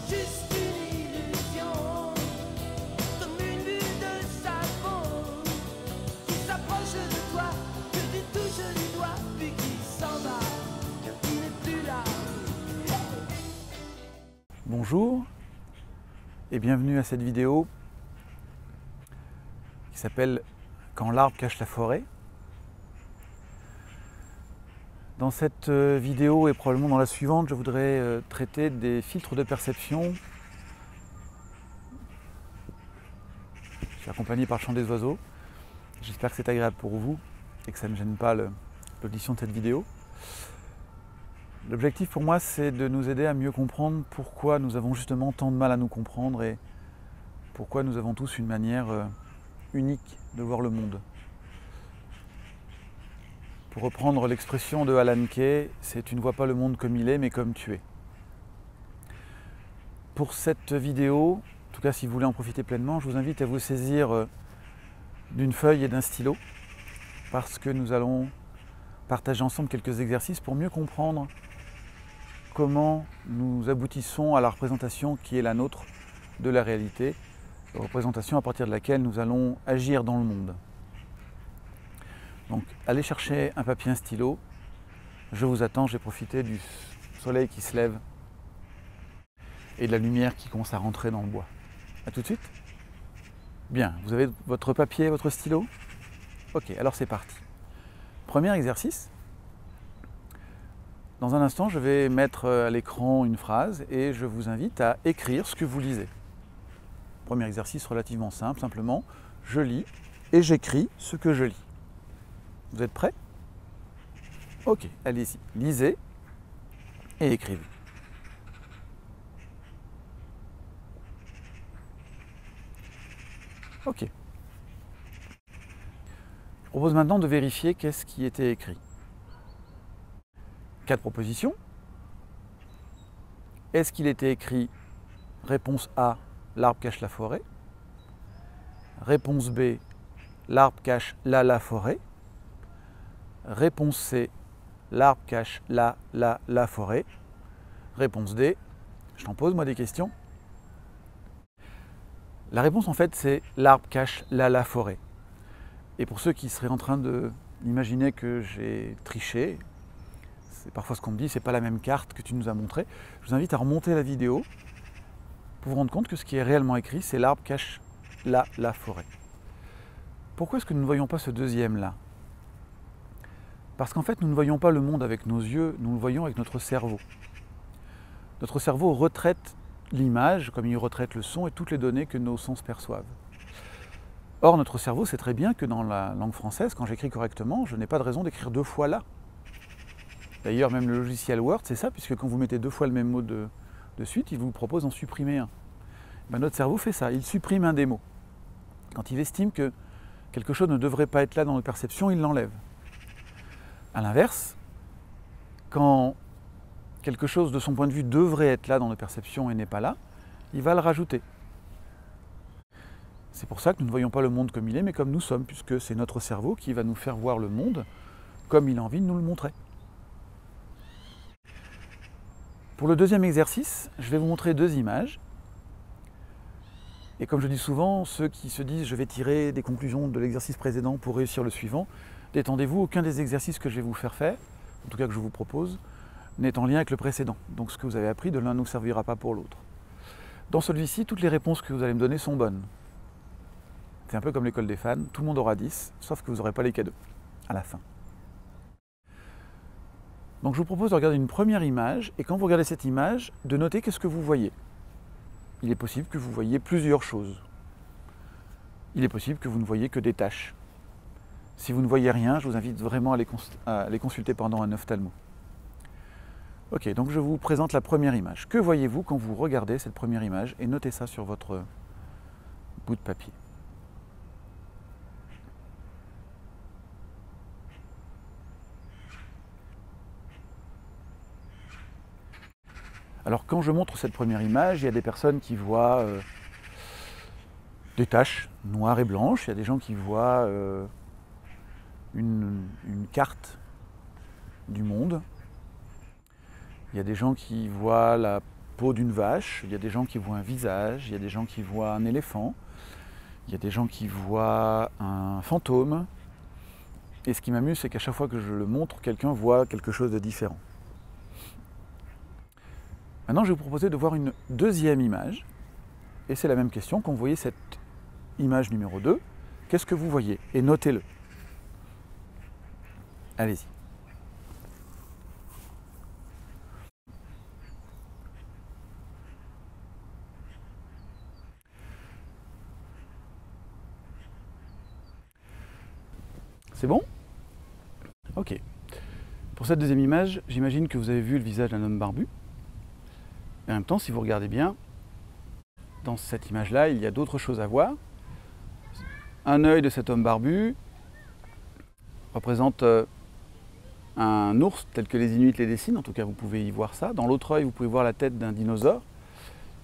juste une illusion, comme une bulle de savon qui s'approche de toi, que tu touches du doigt, puis qui s'en va, car tu n'es plus là. Bonjour et bienvenue à cette vidéo qui s'appelle « Quand l'arbre cache la forêt ». Dans cette vidéo et probablement dans la suivante, je voudrais traiter des filtres de perception. Je suis accompagné par le chant des oiseaux. J'espère que c'est agréable pour vous et que ça ne gêne pas l'audition de cette vidéo. L'objectif pour moi, c'est de nous aider à mieux comprendre pourquoi nous avons justement tant de mal à nous comprendre et pourquoi nous avons tous une manière unique de voir le monde. Pour reprendre l'expression de Alan Kay, c'est « tu ne vois pas le monde comme il est, mais comme tu es ». Pour cette vidéo, en tout cas si vous voulez en profiter pleinement, je vous invite à vous saisir d'une feuille et d'un stylo parce que nous allons partager ensemble quelques exercices pour mieux comprendre comment nous aboutissons à la représentation qui est la nôtre de la réalité, représentation à partir de laquelle nous allons agir dans le monde. Donc allez chercher un papier, un stylo, je vous attends, j'ai profité du soleil qui se lève et de la lumière qui commence à rentrer dans le bois. A tout de suite. Bien, vous avez votre papier, votre stylo? Ok, alors c'est parti. Premier exercice. Dans un instant, je vais mettre à l'écran une phrase et je vous invite à écrire ce que vous lisez. Premier exercice relativement simple, simplement, je lis et j'écris ce que je lis. Vous êtes prêts? Ok, allez-y, lisez et écrivez. Ok. Je propose maintenant de vérifier qu'est-ce qui était écrit. 4 propositions. Est-ce qu'il était écrit réponse A, l'arbre cache la forêt? Réponse B, l'arbre cache la forêt? Réponse C, l'arbre cache la forêt? Réponse D, je t'en pose moi des questions. La réponse en fait c'est l'arbre cache la forêt. Et pour ceux qui seraient en train d'imaginer que j'ai triché, c'est parfois ce qu'on me dit, c'est pas la même carte que tu nous as montrée, je vous invite à remonter la vidéo pour vous rendre compte que ce qui est réellement écrit c'est l'arbre cache la forêt. Pourquoi est-ce que nous ne voyons pas ce deuxième là? Parce qu'en fait nous ne voyons pas le monde avec nos yeux, nous le voyons avec notre cerveau. Notre cerveau retraite l'image comme il retraite le son et toutes les données que nos sens perçoivent. Or, notre cerveau sait très bien que dans la langue française, quand j'écris correctement, je n'ai pas de raison d'écrire 2 fois là. D'ailleurs, même le logiciel Word, c'est ça, puisque quand vous mettez 2 fois le même mot de suite, il vous propose d'en supprimer un. Ben, notre cerveau fait ça, il supprime un des mots. Quand il estime que quelque chose ne devrait pas être là dans notre perception, il l'enlève. A l'inverse, quand quelque chose de son point de vue devrait être là dans nos perceptions et n'est pas là, il va le rajouter. C'est pour ça que nous ne voyons pas le monde comme il est, mais comme nous sommes, puisque c'est notre cerveau qui va nous faire voir le monde comme il a envie de nous le montrer. Pour le deuxième exercice, je vais vous montrer 2 images. Et comme je dis souvent, ceux qui se disent « je vais tirer des conclusions de l'exercice précédent pour réussir le suivant », détendez-vous, aucun des exercices que je vais vous faire faire, en tout cas que je vous propose, n'est en lien avec le précédent. Donc ce que vous avez appris de l'un ne vous servira pas pour l'autre. Dans celui-ci, toutes les réponses que vous allez me donner sont bonnes. C'est un peu comme l'école des fans, tout le monde aura 10, sauf que vous n'aurez pas les cadeaux à la fin. Donc je vous propose de regarder une première image, et quand vous regardez cette image, de noter qu'est-ce que vous voyez. Il est possible que vous voyez plusieurs choses. Il est possible que vous ne voyez que des taches. Si vous ne voyez rien, je vous invite vraiment à aller consulter pendant un ophtalmo. Ok, donc je vous présente la première image. Que voyez-vous quand vous regardez cette première image? Et notez ça sur votre bout de papier. Alors quand je montre cette première image, il y a des personnes qui voient des taches noires et blanches, il y a des gens qui voient une carte du monde, il y a des gens qui voient la peau d'une vache, il y a des gens qui voient un visage, il y a des gens qui voient un éléphant, il y a des gens qui voient un fantôme. Et ce qui m'amuse, c'est qu'à chaque fois que je le montre, quelqu'un voit quelque chose de différent. Maintenant, je vais vous proposer de voir une deuxième image. Et c'est la même question. Quand vous voyez cette image numéro 2, qu'est-ce que vous voyez? Et notez-le. Allez-y. C'est bon? Ok. Pour cette deuxième image, j'imagine que vous avez vu le visage d'un homme barbu. Et en même temps, si vous regardez bien, dans cette image-là, il y a d'autres choses à voir. Un œil de cet homme barbu représente un ours tel que les Inuits les dessinent, en tout cas vous pouvez y voir ça. Dans l'autre œil, vous pouvez voir la tête d'un dinosaure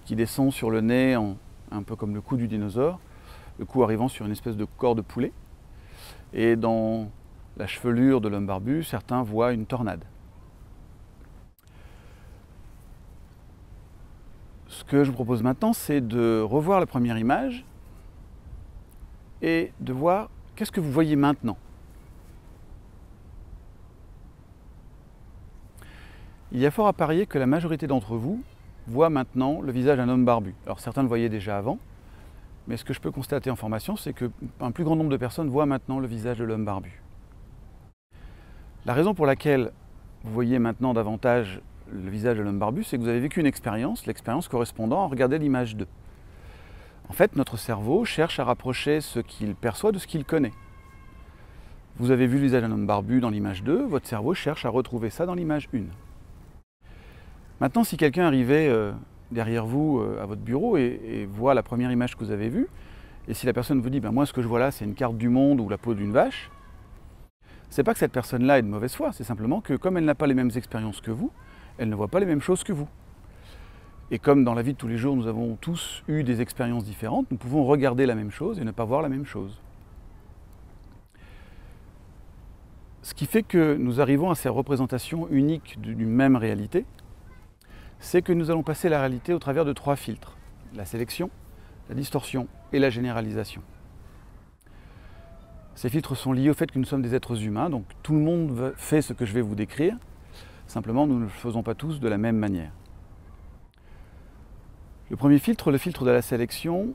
qui descend sur le nez, un peu comme le cou du dinosaure, le cou arrivant sur une espèce de corps de poulet. Et dans la chevelure de l'homme barbu, certains voient une tornade. Ce que je vous propose maintenant, c'est de revoir la première image et de voir qu'est-ce que vous voyez maintenant. Il y a fort à parier que la majorité d'entre vous voit maintenant le visage d'un homme barbu. Alors certains le voyaient déjà avant, mais ce que je peux constater en formation, c'est qu'un plus grand nombre de personnes voient maintenant le visage de l'homme barbu. La raison pour laquelle vous voyez maintenant davantage le visage de l'homme barbu, c'est que vous avez vécu une expérience, l'expérience correspondant à regarder l'image 2. En fait, notre cerveau cherche à rapprocher ce qu'il perçoit de ce qu'il connaît. Vous avez vu le visage d'un homme barbu dans l'image 2, votre cerveau cherche à retrouver ça dans l'image 1. Maintenant, si quelqu'un arrivait derrière vous à votre bureau et voit la première image que vous avez vue, et si la personne vous dit ben, « moi ce que je vois là c'est une carte du monde ou la peau d'une vache », c'est pas que cette personne-là est de mauvaise foi, c'est simplement que comme elle n'a pas les mêmes expériences que vous, elle ne voit pas les mêmes choses que vous. Et comme dans la vie de tous les jours nous avons tous eu des expériences différentes, nous pouvons regarder la même chose et ne pas voir la même chose. Ce qui fait que nous arrivons à ces représentations uniques d'une même réalité, c'est que nous allons passer la réalité au travers de 3 filtres. La sélection, la distorsion et la généralisation. Ces filtres sont liés au fait que nous sommes des êtres humains, donc tout le monde fait ce que je vais vous décrire, simplement nous ne le faisons pas tous de la même manière. Le premier filtre, le filtre de la sélection,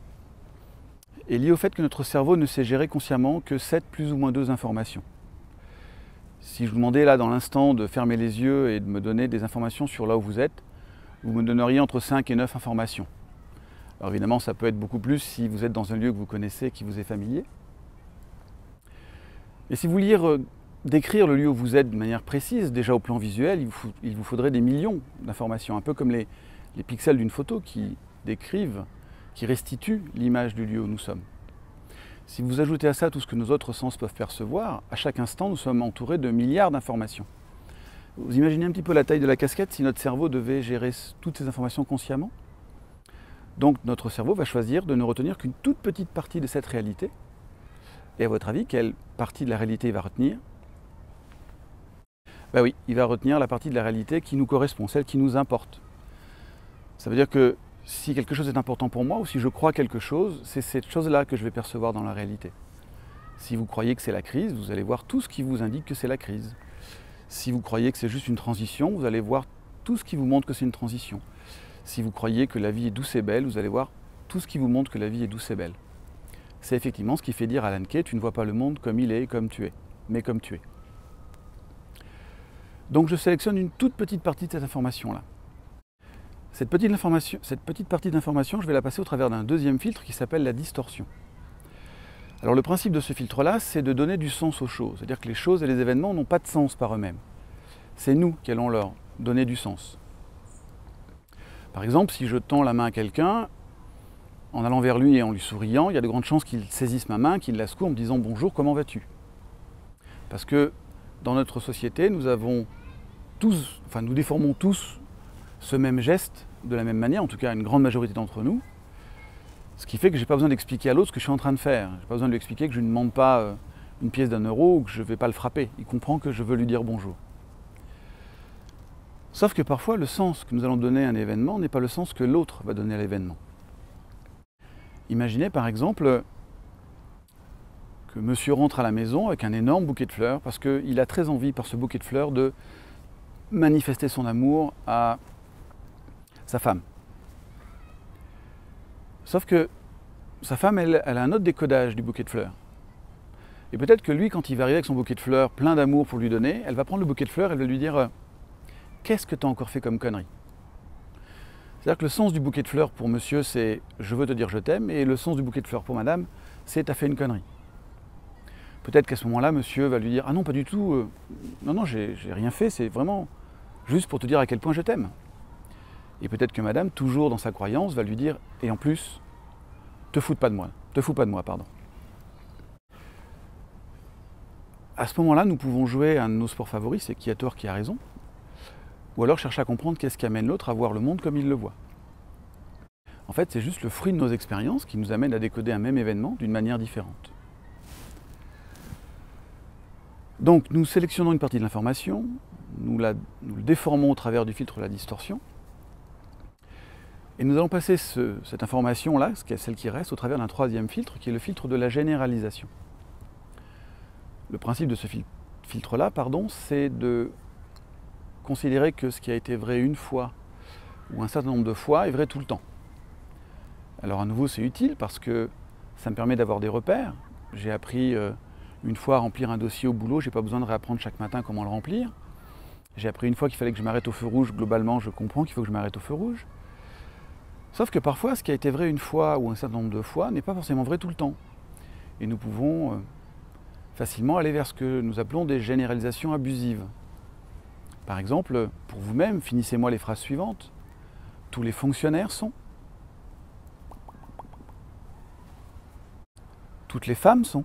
est lié au fait que notre cerveau ne sait gérer consciemment que 7 plus ou moins 2 informations. Si je vous demandais là dans l'instant de fermer les yeux et de me donner des informations sur là où vous êtes, vous me donneriez entre 5 et 9 informations. Alors évidemment, ça peut être beaucoup plus si vous êtes dans un lieu que vous connaissez, qui vous est familier. Et si vous vouliez décrire le lieu où vous êtes de manière précise, déjà au plan visuel, il vous faudrait des millions d'informations, un peu comme les pixels d'une photo qui décrivent, qui restituent l'image du lieu où nous sommes. Si vous ajoutez à ça tout ce que nos autres sens peuvent percevoir, à chaque instant, nous sommes entourés de milliards d'informations. Vous imaginez un petit peu la taille de la casquette si notre cerveau devait gérer toutes ces informations consciemment? Donc notre cerveau va choisir de ne retenir qu'une toute petite partie de cette réalité. Et à votre avis, quelle partie de la réalité il va retenir? Ben oui, il va retenir la partie de la réalité qui nous correspond, celle qui nous importe. Ça veut dire que si quelque chose est important pour moi ou si je crois quelque chose, c'est cette chose-là que je vais percevoir dans la réalité. Si vous croyez que c'est la crise, vous allez voir tout ce qui vous indique que c'est la crise. Si vous croyez que c'est juste une transition, vous allez voir tout ce qui vous montre que c'est une transition. Si vous croyez que la vie est douce et belle, vous allez voir tout ce qui vous montre que la vie est douce et belle. C'est effectivement ce qui fait dire à Alan Kay, tu ne vois pas le monde comme il est et comme tu es, mais comme tu es. Donc je sélectionne une toute petite partie de cette information-là. Cette petite partie d'information, je vais la passer au travers d'un deuxième filtre qui s'appelle la distorsion. Alors le principe de ce filtre-là, c'est de donner du sens aux choses. C'est-à-dire que les choses et les événements n'ont pas de sens par eux-mêmes. C'est nous qui allons leur donner du sens. Par exemple, si je tends la main à quelqu'un, en allant vers lui et en lui souriant, il y a de grandes chances qu'il saisisse ma main, qu'il la secoue en me disant « Bonjour, comment vas-tu » Parce que dans notre société, nous déformons tous ce même geste de la même manière, en tout cas une grande majorité d'entre nous, ce qui fait que je n'ai pas besoin d'expliquer à l'autre ce que je suis en train de faire. Je n'ai pas besoin de lui expliquer que je ne demande pas une pièce d'1 euro ou que je ne vais pas le frapper. Il comprend que je veux lui dire bonjour. Sauf que parfois, le sens que nous allons donner à un événement n'est pas le sens que l'autre va donner à l'événement. Imaginez par exemple que monsieur rentre à la maison avec un énorme bouquet de fleurs parce qu'il a très envie par ce bouquet de fleurs de manifester son amour à sa femme. Sauf que sa femme, elle a un autre décodage du bouquet de fleurs. Et peut-être que lui, quand il va arriver avec son bouquet de fleurs plein d'amour pour lui donner, elle va prendre le bouquet de fleurs et elle va lui dire « Qu'est-ce que tu as encore fait comme connerie ?» C'est-à-dire que le sens du bouquet de fleurs pour monsieur, c'est « Je veux te dire je t'aime » et le sens du bouquet de fleurs pour madame, c'est « T'as fait une connerie ». Peut-être qu'à ce moment-là, monsieur va lui dire « Ah non, pas du tout, non, j'ai rien fait, c'est vraiment juste pour te dire à quel point je t'aime ». Et peut-être que madame, toujours dans sa croyance, va lui dire « Et en plus, te fous pas de moi, pardon ». À ce moment-là, nous pouvons jouer un de nos sports favoris, c'est qui a tort, qui a raison, ou alors chercher à comprendre qu'est-ce qui amène l'autre à voir le monde comme il le voit. En fait, c'est juste le fruit de nos expériences qui nous amène à décoder un même événement d'une manière différente. Donc, nous sélectionnons une partie de l'information, nous le déformons au travers du filtre de la distorsion, et nous allons passer cette information-là, celle qui reste, au travers d'un troisième filtre, qui est le filtre de la généralisation. Le principe de ce filtre-là, c'est de considérer que ce qui a été vrai une fois ou un certain nombre de fois est vrai tout le temps. Alors à nouveau, c'est utile parce que ça me permet d'avoir des repères. J'ai appris une fois à remplir un dossier au boulot, je n'ai pas besoin de réapprendre chaque matin comment le remplir. J'ai appris une fois qu'il fallait que je m'arrête au feu rouge, globalement je comprends qu'il faut que je m'arrête au feu rouge. Sauf que parfois, ce qui a été vrai une fois ou un certain nombre de fois n'est pas forcément vrai tout le temps. Et nous pouvons facilement aller vers ce que nous appelons des généralisations abusives. Par exemple, pour vous-même, finissez-moi les phrases suivantes. Tous les fonctionnaires sont. Toutes les femmes sont.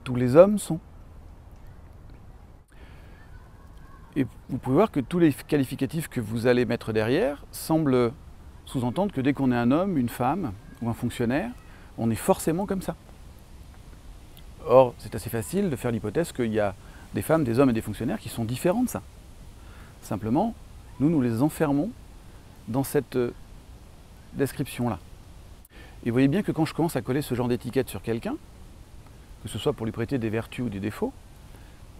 Tous les hommes sont. Et vous pouvez voir que tous les qualificatifs que vous allez mettre derrière semblent sous-entendre que dès qu'on est un homme, une femme ou un fonctionnaire, on est forcément comme ça. Or, c'est assez facile de faire l'hypothèse qu'il y a des femmes, des hommes et des fonctionnaires qui sont différents de ça. Simplement, nous les enfermons dans cette description-là. Et vous voyez bien que quand je commence à coller ce genre d'étiquette sur quelqu'un, que ce soit pour lui prêter des vertus ou des défauts,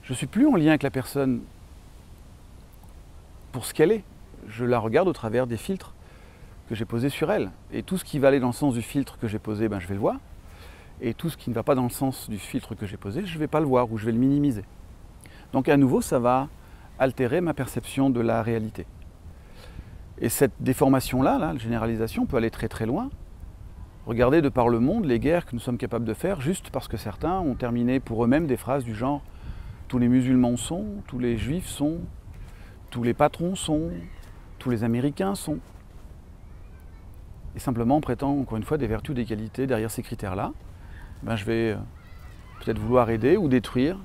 je ne suis plus en lien avec la personne pour ce qu'elle est. Je la regarde au travers des filtres que j'ai posés sur elle. Et tout ce qui va aller dans le sens du filtre que j'ai posé, je vais le voir. Et tout ce qui ne va pas dans le sens du filtre que j'ai posé, je ne vais pas le voir ou je vais le minimiser. Donc à nouveau, ça va altérer ma perception de la réalité. Et cette déformation-là, la généralisation, peut aller très très loin. Regardez de par le monde les guerres que nous sommes capables de faire juste parce que certains ont terminé pour eux-mêmes des phrases du genre « tous les musulmans sont, tous les juifs sont, tous les patrons sont, tous les américains sont ». Et simplement en prêtant encore une fois des vertus, des qualités derrière ces critères-là, je vais peut-être vouloir aider ou détruire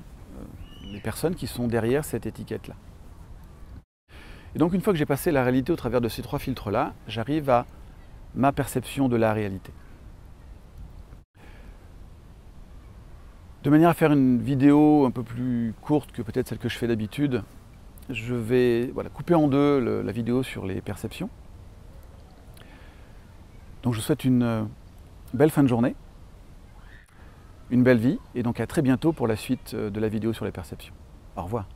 les personnes qui sont derrière cette étiquette-là. Et donc une fois que j'ai passé la réalité au travers de ces trois filtres-là, j'arrive à ma perception de la réalité. De manière à faire une vidéo un peu plus courte que peut-être celle que je fais d'habitude, je vais couper en deux la vidéo sur les perceptions. Donc je vous souhaite une belle fin de journée, une belle vie, et donc à très bientôt pour la suite de la vidéo sur les perceptions. Au revoir.